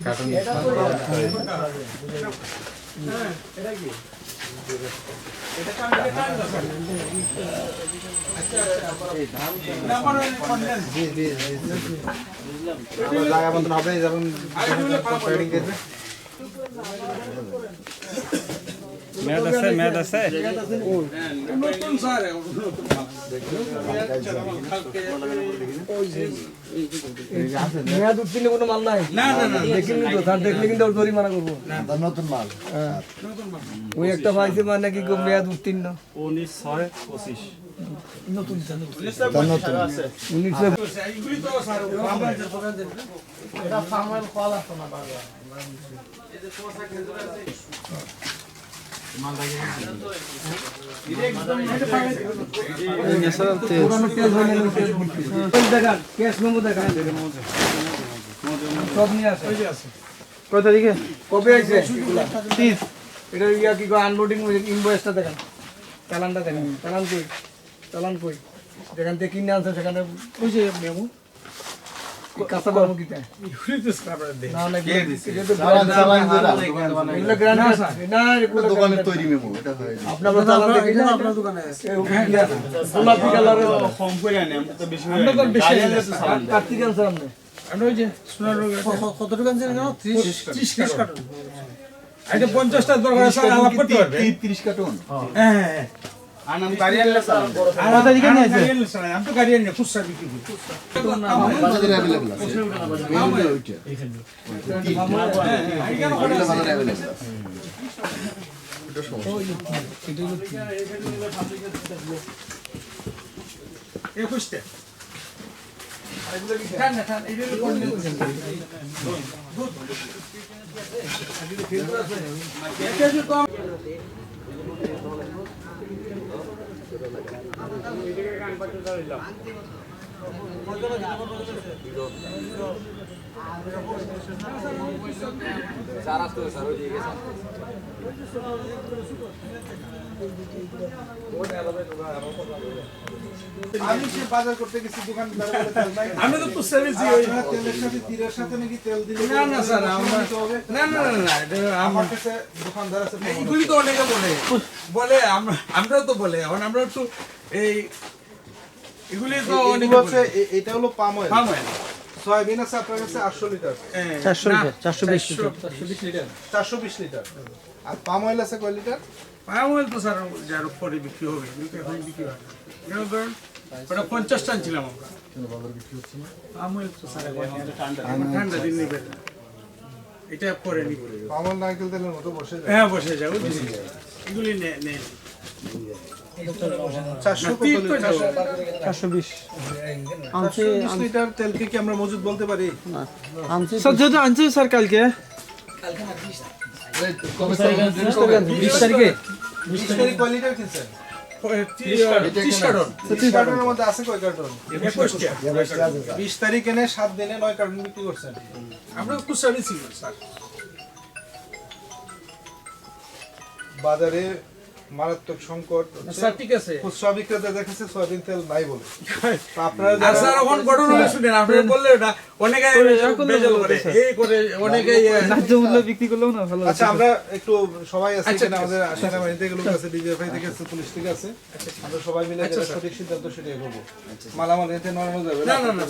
cartoon এটা কি এটা কাম আচ্ছা এই ধান জি জি বুঝলাম জায়গা বন্ধ হবে যখন ট্রেডিং করবে মেয়াদ আছে নতুন স্যার মেয়াদ উঠলে কোনো মাল নাই না না না দেখিনি তো স্যার দেখলে কিন্তু ওর জরিমানা করবো নতুন মাল ওই একটা পাইছে মানে কি মেয়াদ উত্তীর্ণ 19/6/25 নতুন এগুলি তো স্যার এটা ফার্মাল কল আছে না কত তারিখে কবে আছে এটা ইয়া কি আনলোডিং ইনভয়েসটা দেখেন চালানটা দেখেন চালান কই যেখান থেকে কিনে আনছে সেখানে ওই যে মেমো কাঁচা বাবু কিটা না না এগুলো গ্রান্ড না এগুলো দোকানে তৈরি মেমো এটা হয় আপনার চালান দেখে না আপনার দোকানে গোলাপি কালারের কম করে আনি আমরা তো বেশি আমরা তো বেশি কার্তিক আনছে আপনি আমরা ওই যে সোনার কত টাকা আনছেন কেন 30 কার্টন এটা 50টা দরকার আছে আলাপ করতে পারবে 30 কার্টন হ্যাঁ হ্যাঁ আনাম গাড়ি আনলে স্যার আমার তারিখে নিয়ে আছে আমি তো গাড়ি আনি খুচরা বিক্রি করি বাজারে अवेलेबल আছে মেইনলি ওইটা বাজারে अवेलेबल আছে এটা সমস্যা 21টা ঠান্ডা ঠান্ডা এটা আমি সে বাজার করতে গেছি দোকানদার বলে তেল নাই আমি তো তো সার্ভিস ওই তেলের সাথে তীরের সাথে নাকি তেল দিলে না না স্যার আমরা না না না না এটা আমার কাছে দোকানদার আছে এগুলি তো অনেকে বলে বলে আমরাও তো বলে এখন আমরা একটু এই এগুলি তো অনেক হচ্ছে এটা হলো palm oil palm oil soybean আছে আপনার কাছে 800 লিটার 420 লিটার 420 লিটার আর পাম অয়েল আছে কয় লিটার পাম অয়েল তো স্যার যার উপরে বিক্রি হবে এগুলি তো এখন বিক্রি হয় কেন ধরুন ওটা 50 টান ছিলাম আমরা পাম অয়েল তো স্যার ঠান্ডা দিন নিবে এটা পরে নিবে পাম অয়েল নারকেল তেলের মতো বসে যায় হ্যাঁ বসে যাও এগুলি নে নে 400 কত লিটার 420 লিটার তেলকে কি আমরা মজুদ বলতে পারি স্যার যেটা আনছি স্যার কালকে 20 তারিখে 20 তারিখ কয় লিটার কিনছেন 30 কার্টন 30 কার্টনের মধ্যে আছে কয় কার্টন 21টা 20 তারিখ এনে 7 দিনে 9 কার্টন বিক্রি করছেন আমরা একটু সার্ভিস ছিল স্যার বাজারে মারাত্মক সংকট স্যার ঠিক আছে খুচরা বিক্রেতা দেখেছে সয়াবিন তেল নাই বলে তো আপনারা আর স্যার এখন ঘটনা শুনেন আপনারা বললে ওটা অনেকে বেজাল করে এই করে অনেকে ন্যায্য মূল্য বিক্রি করলেও না ভালো আচ্ছা আমরা একটু সবাই আছে আচ্ছা, এখানে আমাদের সেনাবাহিনী থেকে লোক আছে ডিজিএফআই থেকে আছে পুলিশ থেকে আছে আমরা সবাই মিলে যেটা সঠিক সিদ্ধান্ত সেটাই করবো মালামাল এতে নড়ানো যাবে না না না